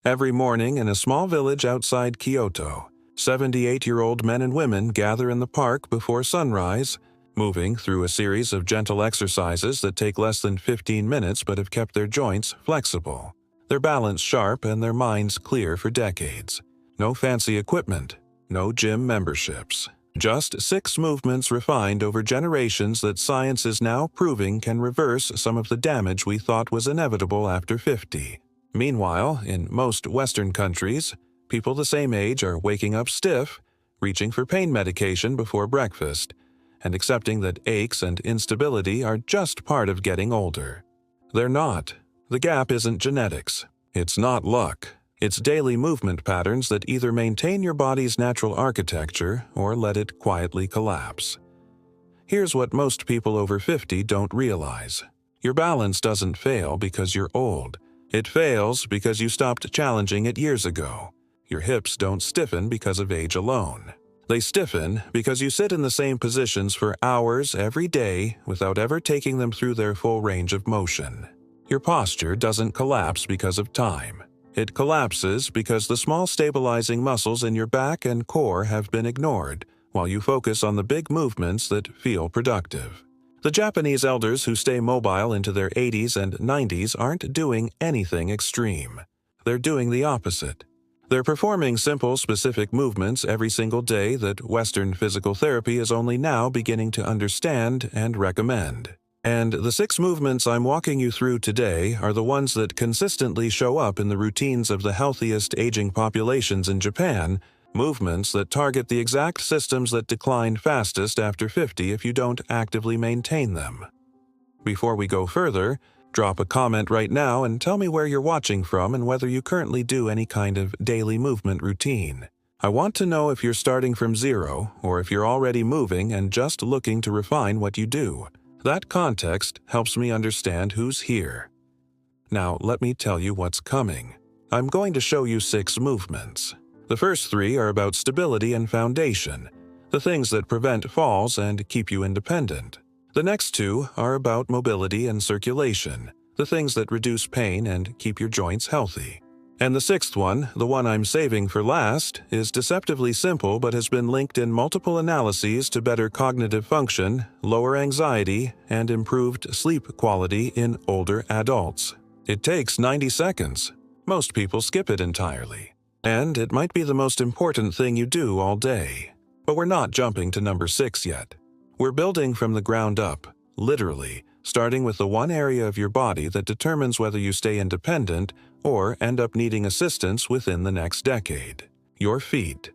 Every morning in a small village outside Kyoto, 78-year-old men and women gather in the park before sunrise, moving through a series of gentle exercises that take less than 15 minutes but have kept their joints flexible, their balance sharp, and their minds clear for decades. No fancy equipment, no gym memberships. Just 6 movements refined over generations that science is now proving can reverse some of the damage we thought was inevitable after 50. Meanwhile, in most Western countries, people the same age are waking up stiff, reaching for pain medication before breakfast, and accepting that aches and instability are just part of getting older. They're not. The gap isn't genetics. It's not luck. It's daily movement patterns that either maintain your body's natural architecture or let it quietly collapse. Here's what most people over 50 don't realize. Your balance doesn't fail because you're old. It fails because you stopped challenging it years ago. Your hips don't stiffen because of age alone. They stiffen because you sit in the same positions for hours every day without ever taking them through their full range of motion. Your posture doesn't collapse because of time. It collapses because the small stabilizing muscles in your back and core have been ignored, while you focus on the big movements that feel productive. The Japanese elders who stay mobile into their 80s and 90s aren't doing anything extreme. They're doing the opposite. They're performing simple, specific movements every single day that Western physical therapy is only now beginning to understand and recommend. And the 6 movements I'm walking you through today are the ones that consistently show up in the routines of the healthiest aging populations in Japan, movements that target the exact systems that decline fastest after 50 if you don't actively maintain them. Before we go further, drop a comment right now and tell me where you're watching from and whether you currently do any kind of daily movement routine. I want to know if you're starting from zero or if you're already moving and just looking to refine what you do. That context helps me understand who's here. Now, let me tell you what's coming. I'm going to show you 6 movements. The first 3 are about stability and foundation, the things that prevent falls and keep you independent. The next 2 are about mobility and circulation, the things that reduce pain and keep your joints healthy. And the 6th one, the one I'm saving for last, is deceptively simple but has been linked in multiple analyses to better cognitive function, lower anxiety, and improved sleep quality in older adults. It takes 90 seconds. Most people skip it entirely. And it might be the most important thing you do all day. But we're not jumping to number 6 yet. We're building from the ground up, literally, starting with the one area of your body that determines whether you stay independent or end up needing assistance within the next decade: your feet.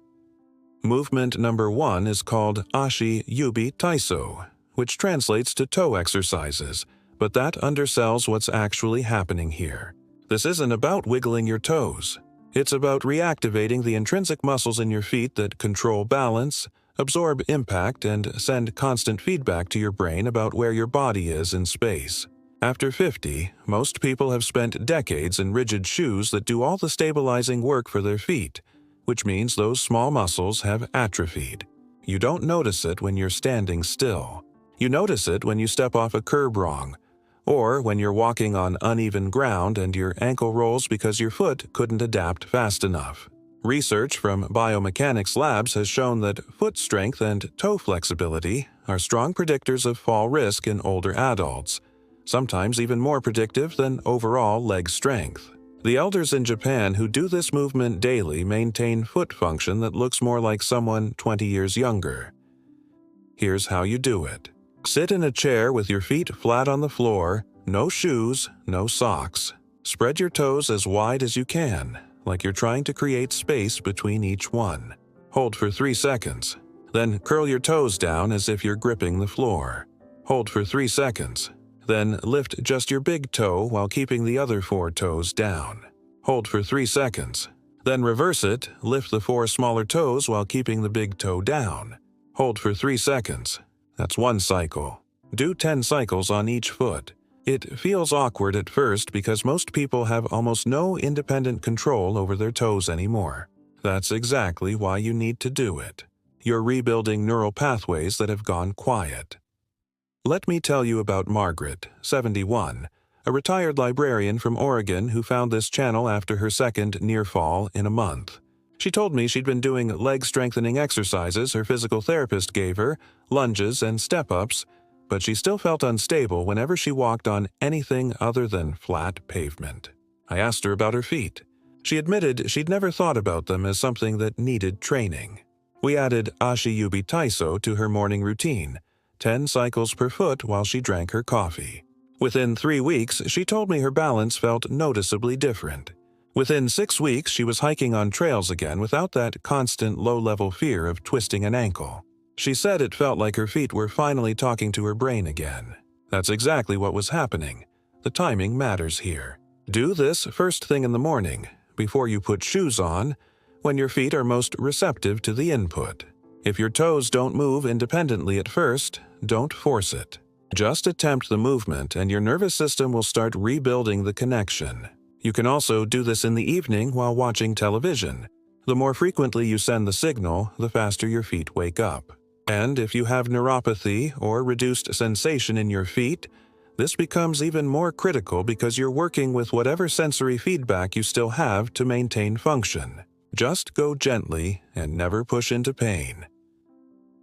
Movement number 1 is called Ashi Yubi Taiso, which translates to toe exercises, but that undersells what's actually happening here. This isn't about wiggling your toes. It's about reactivating the intrinsic muscles in your feet that control balance, absorb impact, and send constant feedback to your brain about where your body is in space. After 50, most people have spent decades in rigid shoes that do all the stabilizing work for their feet, which means those small muscles have atrophied. You don't notice it when you're standing still. You notice it when you step off a curb wrong, or when you're walking on uneven ground and your ankle rolls because your foot couldn't adapt fast enough. Research from biomechanics labs has shown that foot strength and toe flexibility are strong predictors of fall risk in older adults, sometimes even more predictive than overall leg strength. The elders in Japan who do this movement daily maintain foot function that looks more like someone 20 years younger. Here's how you do it. Sit in a chair with your feet flat on the floor, no shoes, no socks. Spread your toes as wide as you can, like you're trying to create space between each one. Hold for 3 seconds. Then curl your toes down as if you're gripping the floor. Hold for 3 seconds. Then lift just your big toe while keeping the other 4 toes down. Hold for 3 seconds. Then reverse it, lift the 4 smaller toes while keeping the big toe down. Hold for 3 seconds. That's 1 cycle. Do 10 cycles on each foot. It feels awkward at first because most people have almost no independent control over their toes anymore. That's exactly why you need to do it. You're rebuilding neural pathways that have gone quiet. Let me tell you about Margaret, 71, a retired librarian from Oregon who found this channel after her second near fall in a month. She told me she'd been doing leg-strengthening exercises her physical therapist gave her, lunges and step-ups, but she still felt unstable whenever she walked on anything other than flat pavement. I asked her about her feet. She admitted she'd never thought about them as something that needed training. We added Ashi Yubi Taiso to her morning routine, 10 cycles per foot while she drank her coffee. Within 3 weeks, she told me her balance felt noticeably different. Within 6 weeks, she was hiking on trails again without that constant low-level fear of twisting an ankle. She said it felt like her feet were finally talking to her brain again. That's exactly what was happening. The timing matters here. Do this first thing in the morning, before you put shoes on, when your feet are most receptive to the input. If your toes don't move independently at first, don't force it. Just attempt the movement and your nervous system will start rebuilding the connection. You can also do this in the evening while watching television. The more frequently you send the signal, the faster your feet wake up. And if you have neuropathy or reduced sensation in your feet, this becomes even more critical because you're working with whatever sensory feedback you still have to maintain function. Just go gently and never push into pain.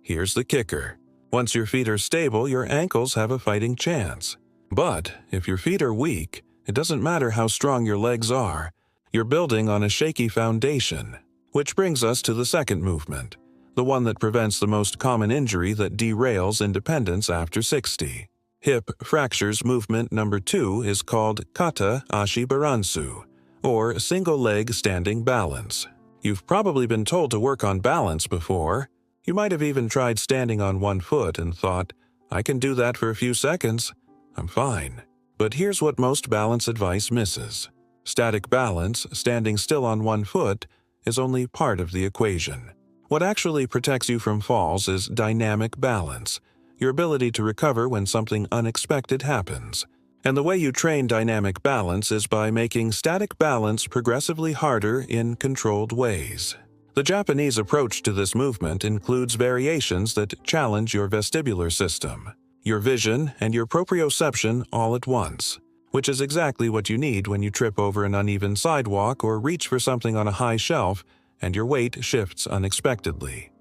Here's the kicker. Once your feet are stable, your ankles have a fighting chance. But if your feet are weak, it doesn't matter how strong your legs are. You're building on a shaky foundation. Which brings us to the second movement, the one that prevents the most common injury that derails independence after 60. Hip fractures movement number 2 is called Kata Ashi Baransu, or single leg standing balance. You've probably been told to work on balance before. You might have even tried standing on one foot and thought, I can do that for a few seconds. I'm fine. But here's what most balance advice misses. Static balance, standing still on one foot, is only part of the equation. What actually protects you from falls is dynamic balance, your ability to recover when something unexpected happens. And the way you train dynamic balance is by making static balance progressively harder in controlled ways. The Japanese approach to this movement includes variations that challenge your vestibular system, your vision, and your proprioception all at once, which is exactly what you need when you trip over an uneven sidewalk or reach for something on a high shelf and your weight shifts unexpectedly.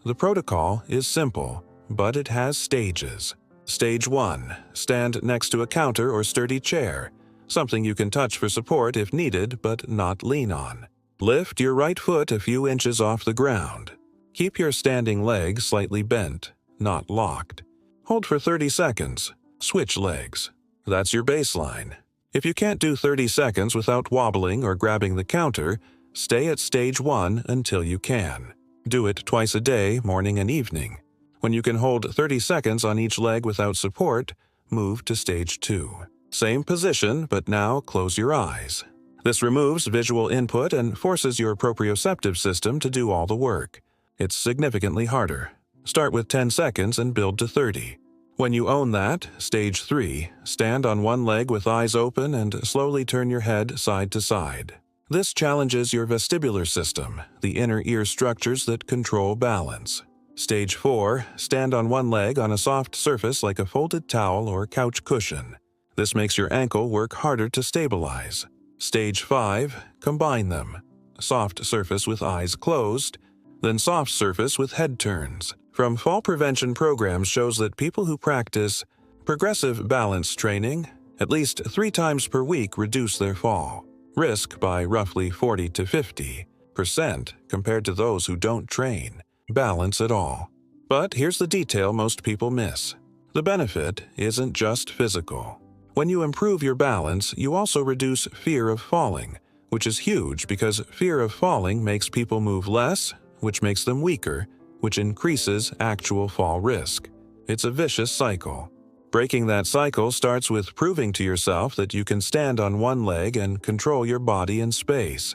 The protocol is simple, but it has stages. Stage 1. Stand next to a counter or sturdy chair, something you can touch for support if needed but not lean on. Lift your right foot a few inches off the ground. Keep your standing leg slightly bent, not locked. Hold for 30 seconds. Switch legs. That's your baseline. If you can't do 30 seconds without wobbling or grabbing the counter, stay at stage 1 until you can. Do it twice a day, morning and evening. When you can hold 30 seconds on each leg without support, move to stage 2. Same position, but now close your eyes. This removes visual input and forces your proprioceptive system to do all the work. It's significantly harder. Start with 10 seconds and build to 30. When you own that, stage 3, stand on one leg with eyes open and slowly turn your head side to side. This challenges your vestibular system, the inner ear structures that control balance. Stage 4, stand on one leg on a soft surface like a folded towel or couch cushion. This makes your ankle work harder to stabilize. Stage 5, combine them. Soft surface with eyes closed, then soft surface with head turns. From fall prevention programs shows that people who practice progressive balance training at least 3 times per week reduce their fall risk by roughly 40 to 50% compared to those who don't train balance at all. But here's the detail most people miss. The benefit isn't just physical. When you improve your balance, you also reduce fear of falling, which is huge because fear of falling makes people move less, which makes them weaker, which increases actual fall risk. It's a vicious cycle. Breaking that cycle starts with proving to yourself that you can stand on one leg and control your body in space.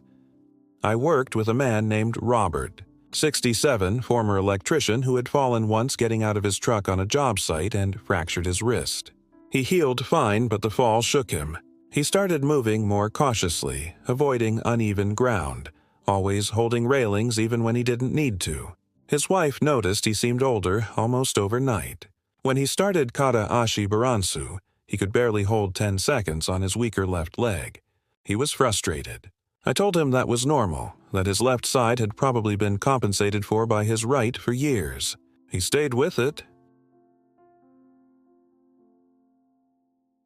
I worked with a man named Robert, 67, former electrician who had fallen once getting out of his truck on a job site and fractured his wrist. He healed fine, but the fall shook him. He started moving more cautiously, avoiding uneven ground, always holding railings even when he didn't need to. His wife noticed he seemed older almost overnight. When he started Kata Ashi Baransu, He could barely hold 10 seconds on his weaker left leg. He was frustrated. I told him that was normal, that his left side had probably been compensated for by his right for years. He stayed with it.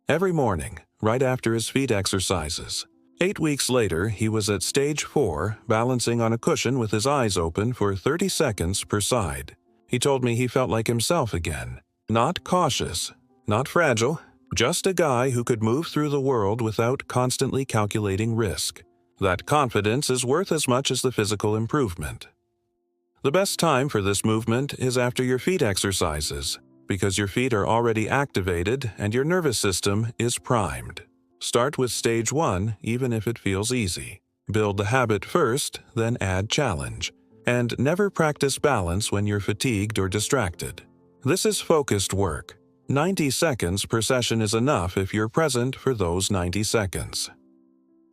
Every morning, right after his feet exercises. 8 weeks later, he was at stage 4, balancing on a cushion with his eyes open for 30 seconds per side. He told me he felt like himself again. Not cautious, not fragile, just a guy who could move through the world without constantly calculating risk. That confidence is worth as much as the physical improvement. The best time for this movement is after your feet exercises, because your feet are already activated and your nervous system is primed. Start with stage 1, even if it feels easy. Build the habit first, then add challenge. And never practice balance when you're fatigued or distracted. This is focused work. 90 seconds per session is enough if you're present for those 90 seconds.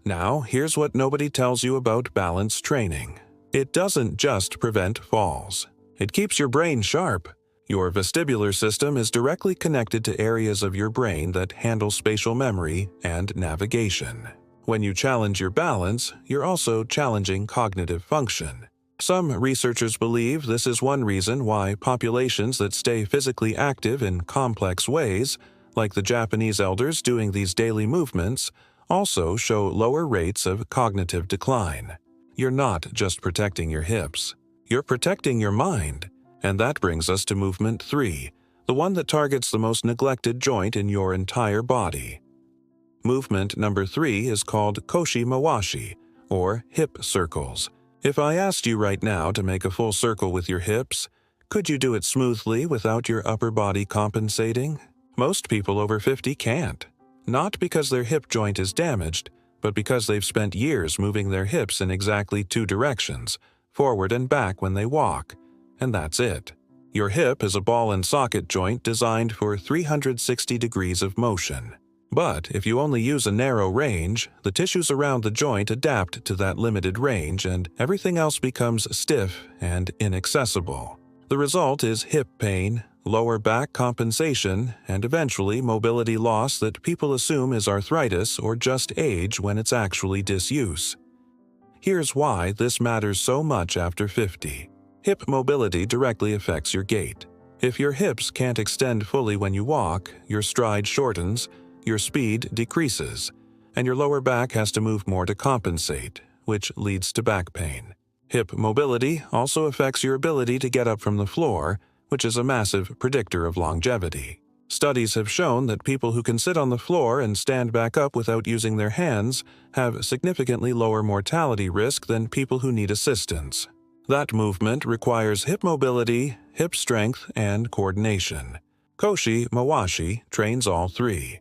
Now, here's what nobody tells you about balance training. It doesn't just prevent falls. It keeps your brain sharp. Your vestibular system is directly connected to areas of your brain that handle spatial memory and navigation. When you challenge your balance, you're also challenging cognitive function. Some researchers believe this is one reason why populations that stay physically active in complex ways, like the Japanese elders doing these daily movements, also show lower rates of cognitive decline. You're not just protecting your hips. You're protecting your mind. And that brings us to movement 3, the one that targets the most neglected joint in your entire body. Movement number 3 is called koshi mawashi, or hip circles. If I asked you right now to make a full circle with your hips, could you do it smoothly without your upper body compensating? Most people over 50 can't. Not because their hip joint is damaged, but because they've spent years moving their hips in exactly 2 directions, forward and back when they walk. And that's it. Your hip is a ball and socket joint designed for 360 degrees of motion. But if you only use a narrow range, the tissues around the joint adapt to that limited range and everything else becomes stiff and inaccessible. The result is hip pain, lower back compensation, and eventually mobility loss that people assume is arthritis or just age when it's actually disuse. Here's why this matters so much after 50. Hip mobility directly affects your gait. If your hips can't extend fully when you walk, your stride shortens, your speed decreases, and your lower back has to move more to compensate, which leads to back pain. Hip mobility also affects your ability to get up from the floor, which is a massive predictor of longevity. Studies have shown that people who can sit on the floor and stand back up without using their hands have significantly lower mortality risk than people who need assistance. That movement requires hip mobility, hip strength, and coordination. Koshi Mawashi trains all 3.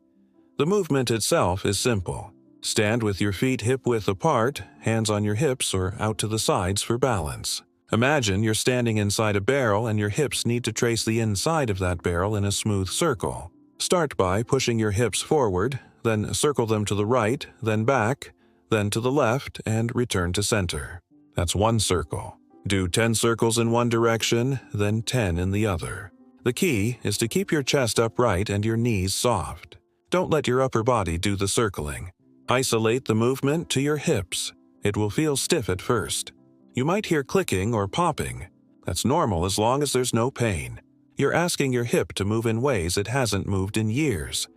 The movement itself is simple. Stand with your feet hip-width apart, hands on your hips or out to the sides for balance. Imagine you're standing inside a barrel and your hips need to trace the inside of that barrel in a smooth circle. Start by pushing your hips forward, then circle them to the right, then back, then to the left, and return to center. That's 1 circle. Do 10 circles in one direction, then 10 in the other. The key is to keep your chest upright and your knees soft. Don't let your upper body do the circling. Isolate the movement to your hips. It will feel stiff at first. You might hear clicking or popping. That's normal as long as there's no pain. You're asking your hip to move in ways it hasn't moved in years.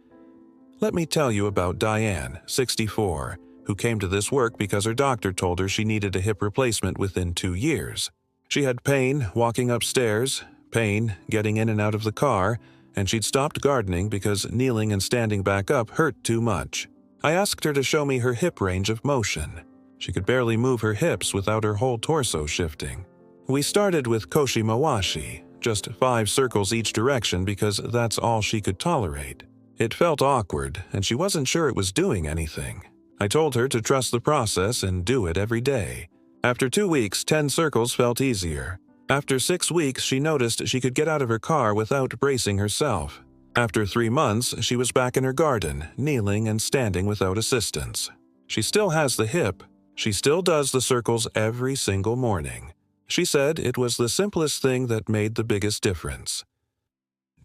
Let me tell you about Diane, 64, who came to this work because her doctor told her she needed a hip replacement within 2 years. She had pain walking upstairs, pain getting in and out of the car, and she'd stopped gardening because kneeling and standing back up hurt too much. I asked her to show me her hip range of motion. She could barely move her hips without her whole torso shifting. We started with koshi mawashi, just 5 circles each direction because that's all she could tolerate. It felt awkward, and she wasn't sure it was doing anything. I told her to trust the process and do it every day. After 2 weeks, 10 circles felt easier. After 6 weeks, she noticed she could get out of her car without bracing herself. After 3 months, she was back in her garden, kneeling and standing without assistance. She still has the hip. She still does the circles every single morning. She said it was the simplest thing that made the biggest difference.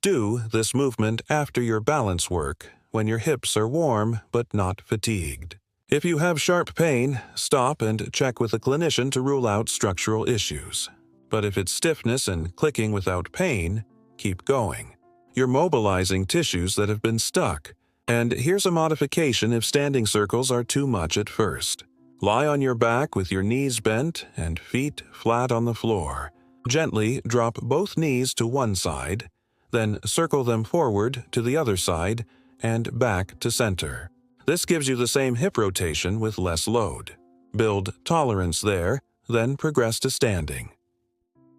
Do this movement after your balance work, when your hips are warm but not fatigued. If you have sharp pain, stop and check with a clinician to rule out structural issues. But if it's stiffness and clicking without pain, keep going. You're mobilizing tissues that have been stuck. And here's a modification if standing circles are too much at first. Lie on your back with your knees bent and feet flat on the floor. Gently drop both knees to one side, then circle them forward to the other side and back to center. This gives you the same hip rotation with less load. Build tolerance there, then progress to standing.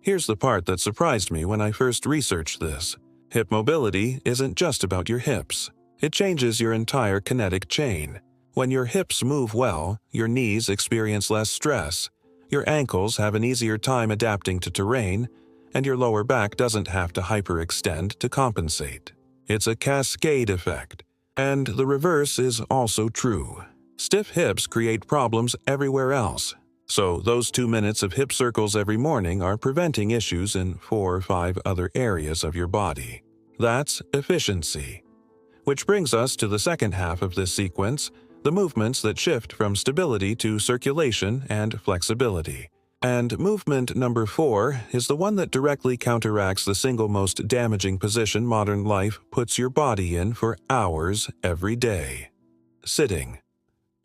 Here's the part that surprised me when I first researched this. Hip mobility isn't just about your hips. It changes your entire kinetic chain. When your hips move well, your knees experience less stress, your ankles have an easier time adapting to terrain, and your lower back doesn't have to hyperextend to compensate. It's a cascade effect. And the reverse is also true. Stiff hips create problems everywhere else. So those 2 minutes of hip circles every morning are preventing issues in 4 or 5 other areas of your body. That's efficiency. Which brings us to the second half of this sequence, the movements that shift from stability to circulation and flexibility. And movement number 4 is the one that directly counteracts the single most damaging position modern life puts your body in for hours every day: sitting.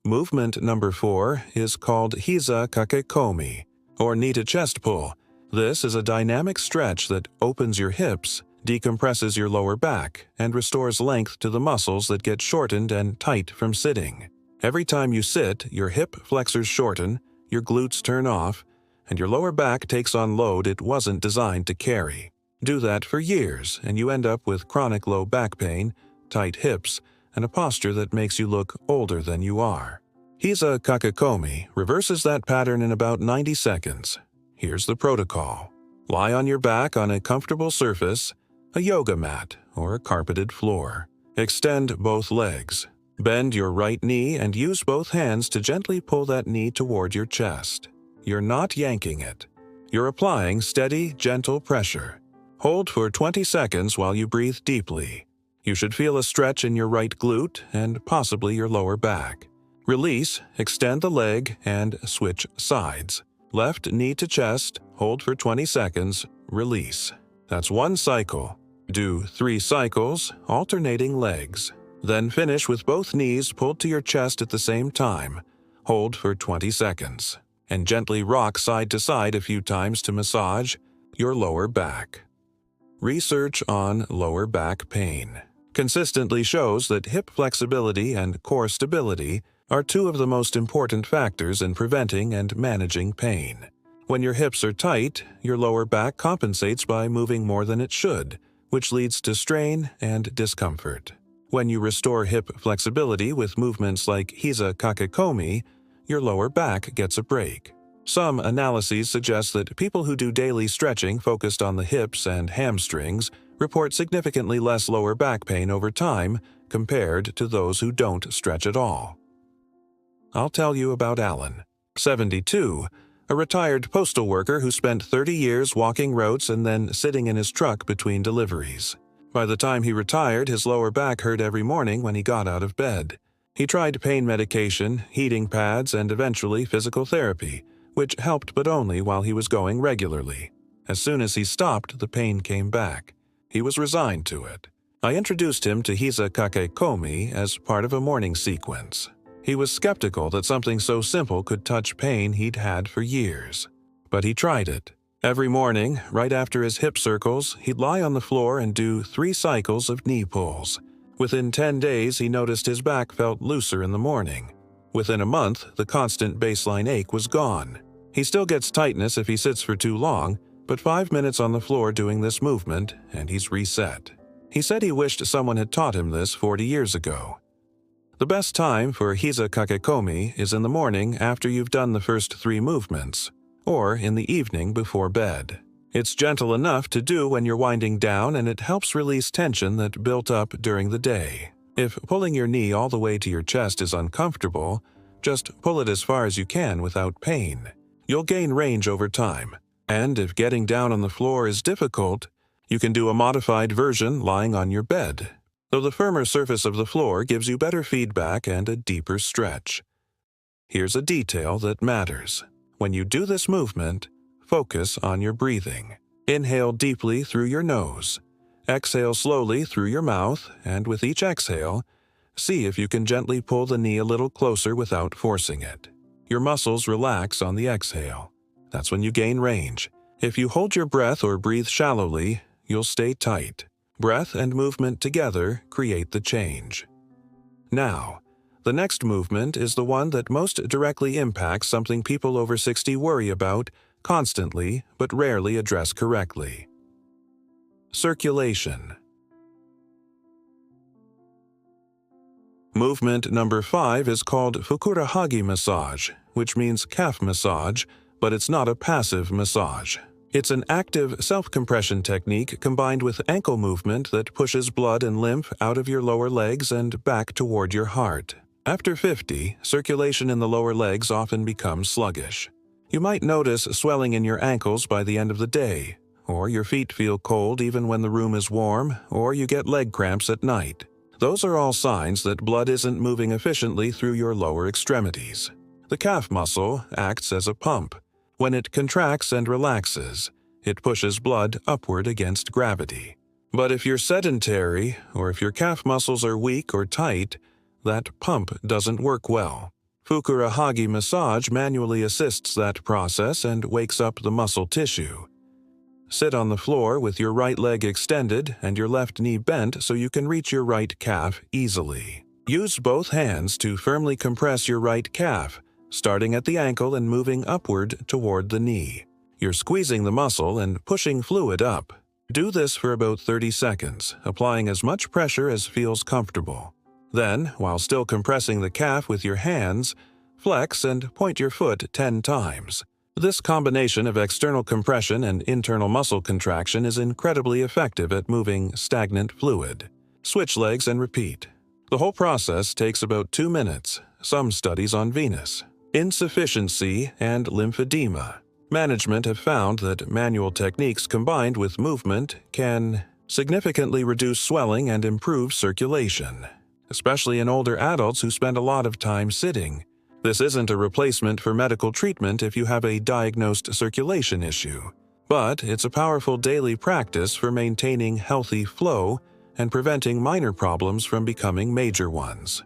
Movement number 4 is called Hiza Kakekomi, or knee to chest pull. This is a dynamic stretch that opens your hips, decompresses your lower back, and restores length to the muscles that get shortened and tight from sitting. Every time you sit, your hip flexors shorten, your glutes turn off, and your lower back takes on load it wasn't designed to carry. Do that for years, and you end up with chronic low back pain, tight hips, and a posture that makes you look older than you are. Hiza Kakekomi reverses that pattern in about 90 seconds. Here's the protocol. Lie on your back on a comfortable surface, a yoga mat or a carpeted floor. Extend both legs. Bend your right knee and use both hands to gently pull that knee toward your chest. You're not yanking it. You're applying steady, gentle pressure. Hold for 20 seconds while you breathe deeply. You should feel a stretch in your right glute and possibly your lower back. Release, extend the leg, and switch sides. Left knee to chest, hold for 20 seconds, release. That's 1 cycle. Do 3 cycles, alternating legs. Then finish with both knees pulled to your chest at the same time. Hold for 20 seconds. And gently rock side to side a few times to massage your lower back. Research on lower back pain consistently shows that hip flexibility and core stability are 2 of the most important factors in preventing and managing pain. When your hips are tight, your lower back compensates by moving more than it should, which leads to strain and discomfort. When you restore hip flexibility with movements like Hiza Kakekomi, your lower back gets a break. Some analyses suggest that people who do daily stretching focused on the hips and hamstrings report significantly less lower back pain over time compared to those who don't stretch at all. I'll tell you about Alan, 72, a retired postal worker who spent 30 years walking routes and then sitting in his truck between deliveries. By the time he retired, his lower back hurt every morning when he got out of bed. He tried pain medication, heating pads, and eventually physical therapy, which helped but only while he was going regularly. As soon as he stopped, the pain came back. He was resigned to it. I introduced him to Hiza Kakekomi as part of a morning sequence. He was skeptical that something so simple could touch pain he'd had for years. But he tried it. Every morning, right after his hip circles, he'd lie on the floor and do 3 cycles of knee pulls. Within 10 days, he noticed his back felt looser in the morning. Within a month, the constant baseline ache was gone. He still gets tightness if he sits for too long, but 5 minutes on the floor doing this movement, and he's reset. He said he wished someone had taught him this 40 years ago. The best time for Hiza Kakekomi is in the morning after you've done the first 3 movements, or in the evening before bed. It's gentle enough to do when you're winding down, and it helps release tension that built up during the day. If pulling your knee all the way to your chest is uncomfortable, just pull it as far as you can without pain. You'll gain range over time. And if getting down on the floor is difficult, you can do a modified version lying on your bed. though the firmer surface of the floor gives you better feedback and a deeper stretch. Here's a detail that matters. When you do this movement, focus on your breathing. Inhale deeply through your nose. Exhale slowly through your mouth, and with each exhale, see if you can gently pull the knee a little closer without forcing it. Your muscles relax on the exhale. That's when you gain range. If you hold your breath or breathe shallowly, you'll stay tight. Breath and movement together create the change. Now, the next movement is the one that most directly impacts something people over 60 worry about constantly but rarely address correctly. Circulation. Movement number 5 is called fukurahagi massage, which means calf massage, but it's not a passive massage. It's an active self-compression technique combined with ankle movement that pushes blood and lymph out of your lower legs and back toward your heart. After 50, circulation in the lower legs often becomes sluggish. You might notice swelling in your ankles by the end of the day, or your feet feel cold even when the room is warm, or you get leg cramps at night. Those are all signs that blood isn't moving efficiently through your lower extremities. The calf muscle acts as a pump. When it contracts and relaxes, it pushes blood upward against gravity. But if you're sedentary, or if your calf muscles are weak or tight, that pump doesn't work well. Fukurahagi massage manually assists that process and wakes up the muscle tissue. Sit on the floor with your right leg extended and your left knee bent so you can reach your right calf easily. Use both hands to firmly compress your right calf, starting at the ankle and moving upward toward the knee. You're squeezing the muscle and pushing fluid up. Do this for about 30 seconds, applying as much pressure as feels comfortable. Then, while still compressing the calf with your hands, flex and point your foot 10 times. This combination of external compression and internal muscle contraction is incredibly effective at moving stagnant fluid. Switch legs and repeat. The whole process takes about 2 minutes, some studies on venous insufficiency and lymphedema. Management have found that manual techniques combined with movement can significantly reduce swelling and improve circulation, especially in older adults who spend a lot of time sitting. This isn't a replacement for medical treatment if you have a diagnosed circulation issue, but it's a powerful daily practice for maintaining healthy flow and preventing minor problems from becoming major ones.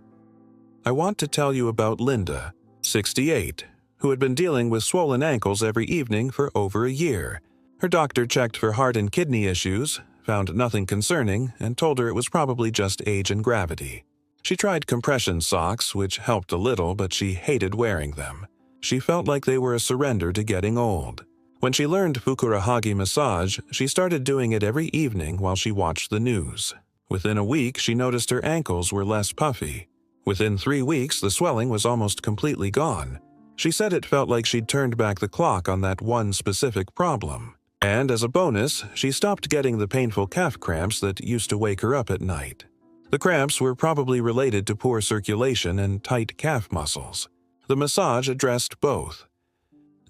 I want to tell you about Linda, 68, who had been dealing with swollen ankles every evening for over a year. Her doctor checked for heart and kidney issues, found nothing concerning, and told her it was probably just age and gravity. She tried compression socks, which helped a little, but she hated wearing them. She felt like they were a surrender to getting old. When she learned fukurahagi massage, she started doing it every evening while she watched the news. Within a week, she noticed her ankles were less puffy. Within 3 weeks, the swelling was almost completely gone. She said it felt like she'd turned back the clock on that one specific problem. And as a bonus, she stopped getting the painful calf cramps that used to wake her up at night. The cramps were probably related to poor circulation and tight calf muscles. The massage addressed both.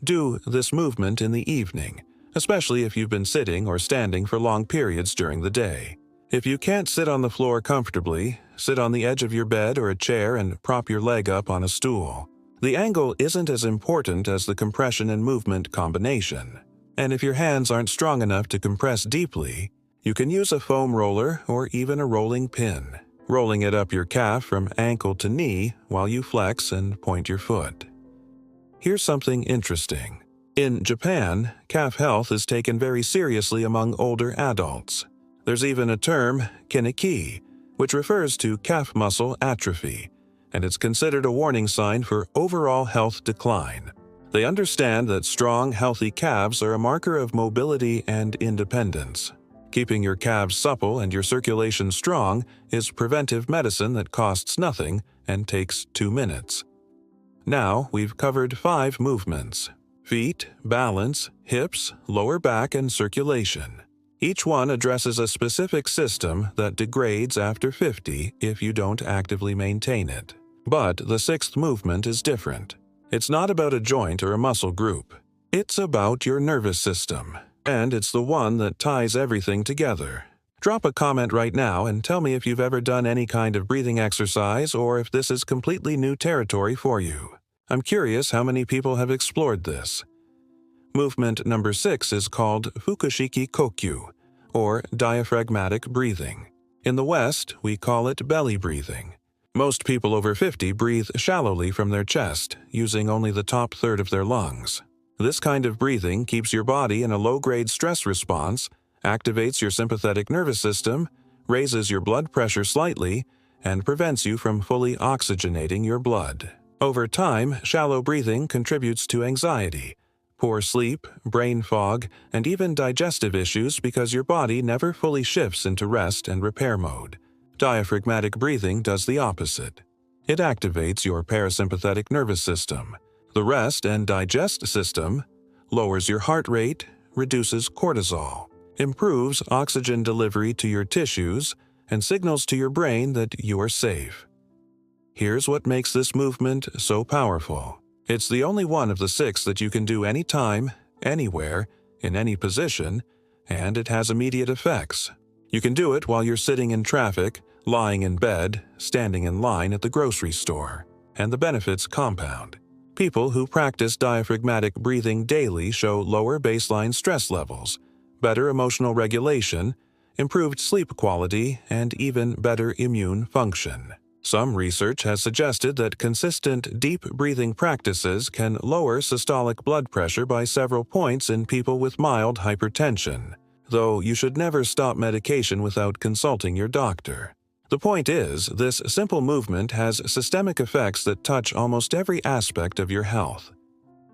Do this movement in the evening, especially if you've been sitting or standing for long periods during the day. If you can't sit on the floor comfortably, sit on the edge of your bed or a chair and prop your leg up on a stool. The angle isn't as important as the compression and movement combination. And if your hands aren't strong enough to compress deeply, you can use a foam roller or even a rolling pin, rolling it up your calf from ankle to knee while you flex and point your foot. Here's something interesting. In Japan, calf health is taken very seriously among older adults. There's even a term, kiniki, which refers to calf muscle atrophy, and it's considered a warning sign for overall health decline. They understand that strong, healthy calves are a marker of mobility and independence. Keeping your calves supple and your circulation strong is preventive medicine that costs nothing and takes 2 minutes. Now we've covered 5 movements: feet, balance, hips, lower back, and circulation. Each one addresses a specific system that degrades after 50 if you don't actively maintain it. But the 6th movement is different. It's not about a joint or a muscle group. It's about your nervous system, and it's the one that ties everything together. Drop a comment right now and tell me if you've ever done any kind of breathing exercise or if this is completely new territory for you. I'm curious how many people have explored this. Movement number 6 is called Fukushiki Kokyu, or diaphragmatic breathing. In the West, we call it belly breathing. Most people over 50 breathe shallowly from their chest, using only the top third of their lungs. This kind of breathing keeps your body in a low-grade stress response, activates your sympathetic nervous system, raises your blood pressure slightly, and prevents you from fully oxygenating your blood. Over time, shallow breathing contributes to anxiety, poor sleep, brain fog, and even digestive issues because your body never fully shifts into rest and repair mode. Diaphragmatic breathing does the opposite. It activates your parasympathetic nervous system, the rest and digest system, lowers your heart rate, reduces cortisol, improves oxygen delivery to your tissues, and signals to your brain that you are safe. Here's what makes this movement so powerful. It's the only one of the 6 that you can do anytime, anywhere, in any position, and it has immediate effects. You can do it while you're sitting in traffic, lying in bed, standing in line at the grocery store, and the benefits compound. People who practice diaphragmatic breathing daily show lower baseline stress levels, better emotional regulation, improved sleep quality, and even better immune function. Some research has suggested that consistent deep breathing practices can lower systolic blood pressure by several points in people with mild hypertension, though you should never stop medication without consulting your doctor. The point is, this simple movement has systemic effects that touch almost every aspect of your health.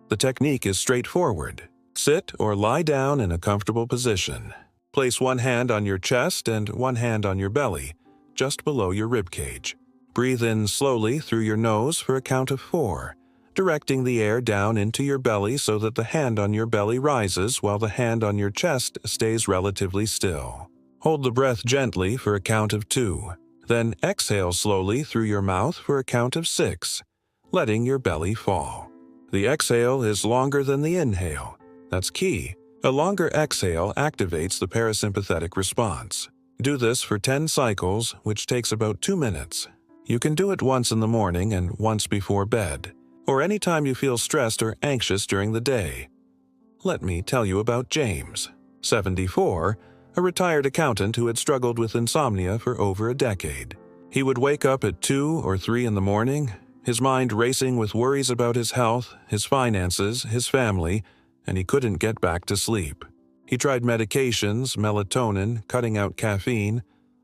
The technique is straightforward. Sit or lie down in a comfortable position. Place one hand on your chest and one hand on your belly, just below your rib cage. Breathe in slowly through your nose for a count of 4, directing the air down into your belly so that the hand on your belly rises while the hand on your chest stays relatively still. Hold the breath gently for a count of 2. Then exhale slowly through your mouth for a count of 6, letting your belly fall. The exhale is longer than the inhale. That's key. A longer exhale activates the parasympathetic response. Do this for 10 cycles, which takes about 2 minutes. You can do it once in the morning and once before bed, or anytime you feel stressed or anxious during the day. Let me tell you about James, 74, a retired accountant who had struggled with insomnia for over a decade. He would wake up at 2 or 3 in the morning, his mind racing with worries about his health, his finances, his family, and he couldn't get back to sleep. He tried medications, melatonin, cutting out caffeine,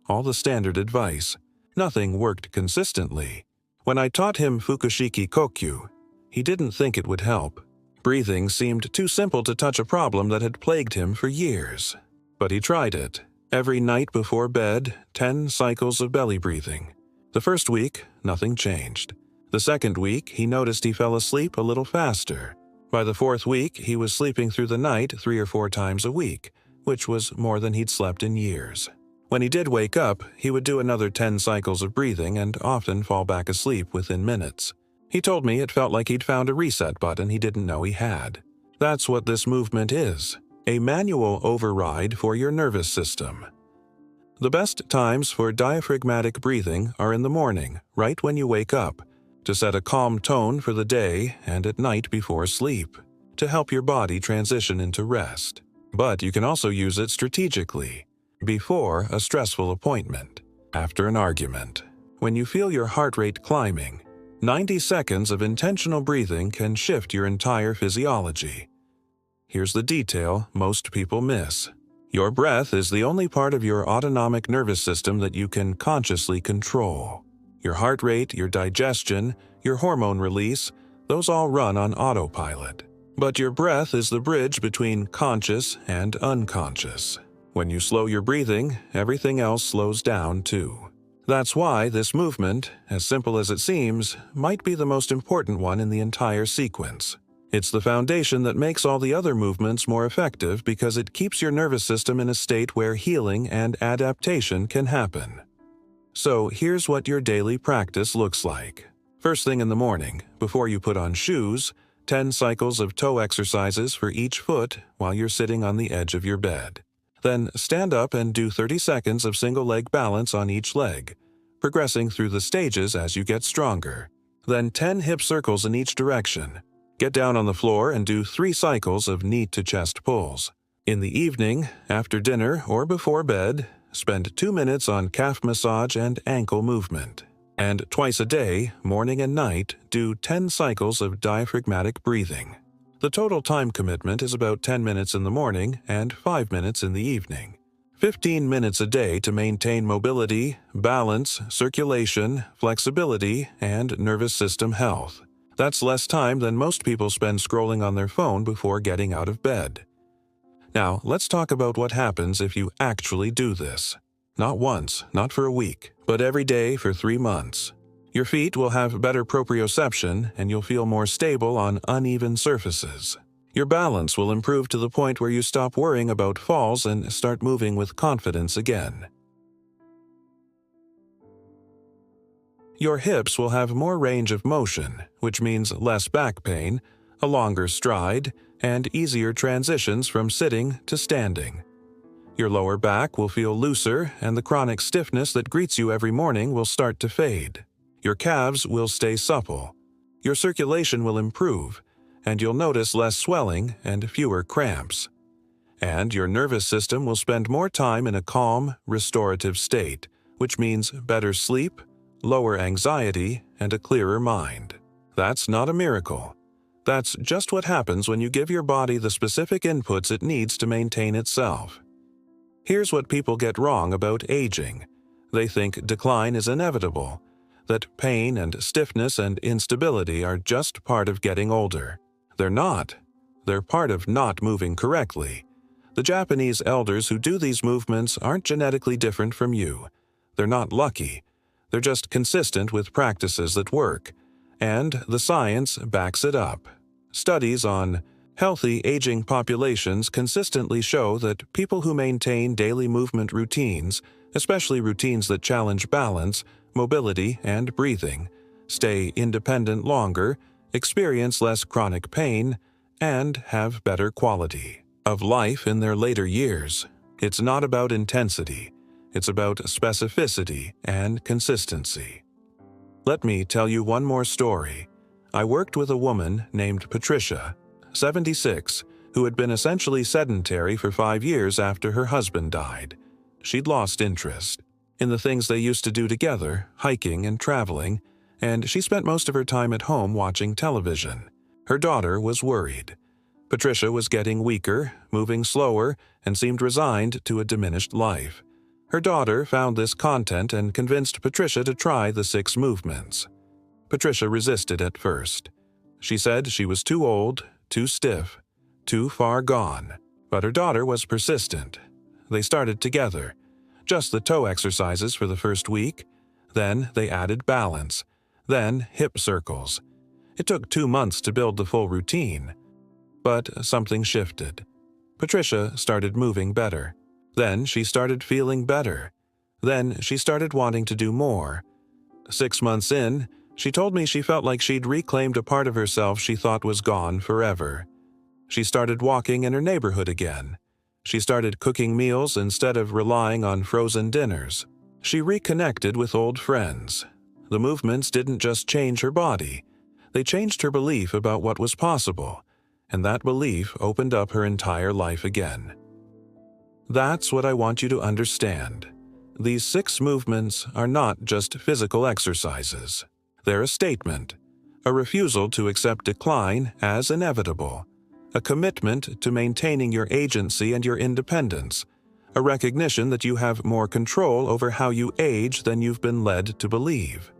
all the standard advice. Nothing worked consistently. When I taught him Fukushiki Kokyu, he didn't think it would help. Breathing seemed too simple to touch a problem that had plagued him for years. But he tried it. Every night before bed, 10 cycles of belly breathing. The first week, nothing changed. The second week, he noticed he fell asleep a little faster. By the 4th week, he was sleeping through the night 3 or 4 times a week, which was more than he'd slept in years. When he did wake up, he would do another 10 cycles of breathing and often fall back asleep within minutes. He told me it felt like he'd found a reset button he didn't know he had. That's what this movement is, a manual override for your nervous system. The best times for diaphragmatic breathing are in the morning, right when you wake up, to set a calm tone for the day, and at night before sleep, to help your body transition into rest. But you can also use it strategically, before a stressful appointment, after an argument, when you feel your heart rate climbing. 90 seconds of intentional breathing can shift your entire physiology. Here's the detail most people miss. Your breath is the only part of your autonomic nervous system that you can consciously control. Your heart rate, your digestion, your hormone release, those all run on autopilot. But your breath is the bridge between conscious and unconscious. When you slow your breathing, everything else slows down too. That's why this movement, as simple as it seems, might be the most important one in the entire sequence. It's the foundation that makes all the other movements more effective because it keeps your nervous system in a state where healing and adaptation can happen. So here's what your daily practice looks like. First thing in the morning, before you put on shoes, 10 cycles of toe exercises for each foot while you're sitting on the edge of your bed. Then stand up and do 30 seconds of single-leg balance on each leg, progressing through the stages as you get stronger. Then 10 hip circles in each direction. Get down on the floor and do 3 cycles of knee-to-chest pulls. In the evening, after dinner or before bed, spend 2 minutes on calf massage and ankle movement. And twice a day, morning and night, do 10 cycles of diaphragmatic breathing. The total time commitment is about 10 minutes in the morning and 5 minutes in the evening. 15 minutes a day to maintain mobility, balance, circulation, flexibility, and nervous system health. That's less time than most people spend scrolling on their phone before getting out of bed. Now, let's talk about what happens if you actually do this. Not once, not for a week, but every day for 3 months. Your feet will have better proprioception and you'll feel more stable on uneven surfaces. Your balance will improve to the point where you stop worrying about falls and start moving with confidence again. Your hips will have more range of motion, which means less back pain, a longer stride, and easier transitions from sitting to standing. Your lower back will feel looser, and the chronic stiffness that greets you every morning will start to fade. Your calves will stay supple. Your circulation will improve, and you'll notice less swelling and fewer cramps. And your nervous system will spend more time in a calm, restorative state, which means better sleep, lower anxiety, and a clearer mind. That's not a miracle. That's just what happens when you give your body the specific inputs it needs to maintain itself. Here's what people get wrong about aging. They think decline is inevitable, that pain and stiffness and instability are just part of getting older. They're not. They're part of not moving correctly. The Japanese elders who do these movements aren't genetically different from you. They're not lucky. They're just consistent with practices that work, and the science backs it up. Studies on healthy aging populations consistently show that people who maintain daily movement routines, especially routines that challenge balance, mobility, and breathing, stay independent longer, experience less chronic pain, and have better quality of life in their later years. It's not about intensity. It's about specificity and consistency. Let me tell you one more story. I worked with a woman named Patricia, 76, who had been essentially sedentary for 5 years after her husband died. She'd lost interest in the things they used to do together, hiking and traveling, and she spent most of her time at home watching television. Her daughter was worried. Patricia was getting weaker, moving slower, and seemed resigned to a diminished life. Her daughter found this content and convinced Patricia to try the 6 movements. Patricia resisted at first. She said she was too old, too stiff, too far gone. But her daughter was persistent. They started together. Just the toe exercises for the first week. Then they added balance. Then hip circles. It took 2 months to build the full routine. But something shifted. Patricia started moving better. Then she started feeling better. Then she started wanting to do more. 6 months in, she told me she felt like she'd reclaimed a part of herself she thought was gone forever. She started walking in her neighborhood again. She started cooking meals instead of relying on frozen dinners. She reconnected with old friends. The movements didn't just change her body. They changed her belief about what was possible, and that belief opened up her entire life again. That's what I want you to understand. These 6 movements are not just physical exercises. They're a statement, a refusal to accept decline as inevitable, a commitment to maintaining your agency and your independence, a recognition that you have more control over how you age than you've been led to believe.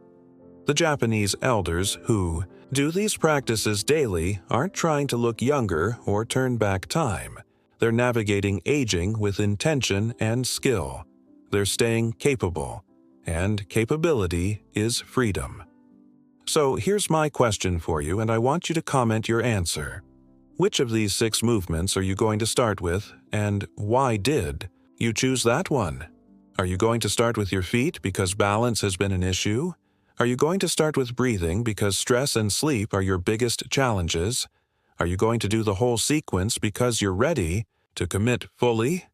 The Japanese elders who do these practices daily aren't trying to look younger or turn back time. They're navigating aging with intention and skill. They're staying capable, and capability is freedom. So here's my question for you, and I want you to comment your answer. Which of these 6 movements are you going to start with, and why did you choose that one? Are you going to start with your feet because balance has been an issue? Are you going to start with breathing because stress and sleep are your biggest challenges? Are you going to do the whole sequence because you're ready to commit fully?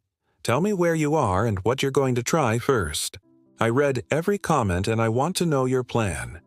Tell me where you are and what you're going to try first. I read every comment and I want to know your plan.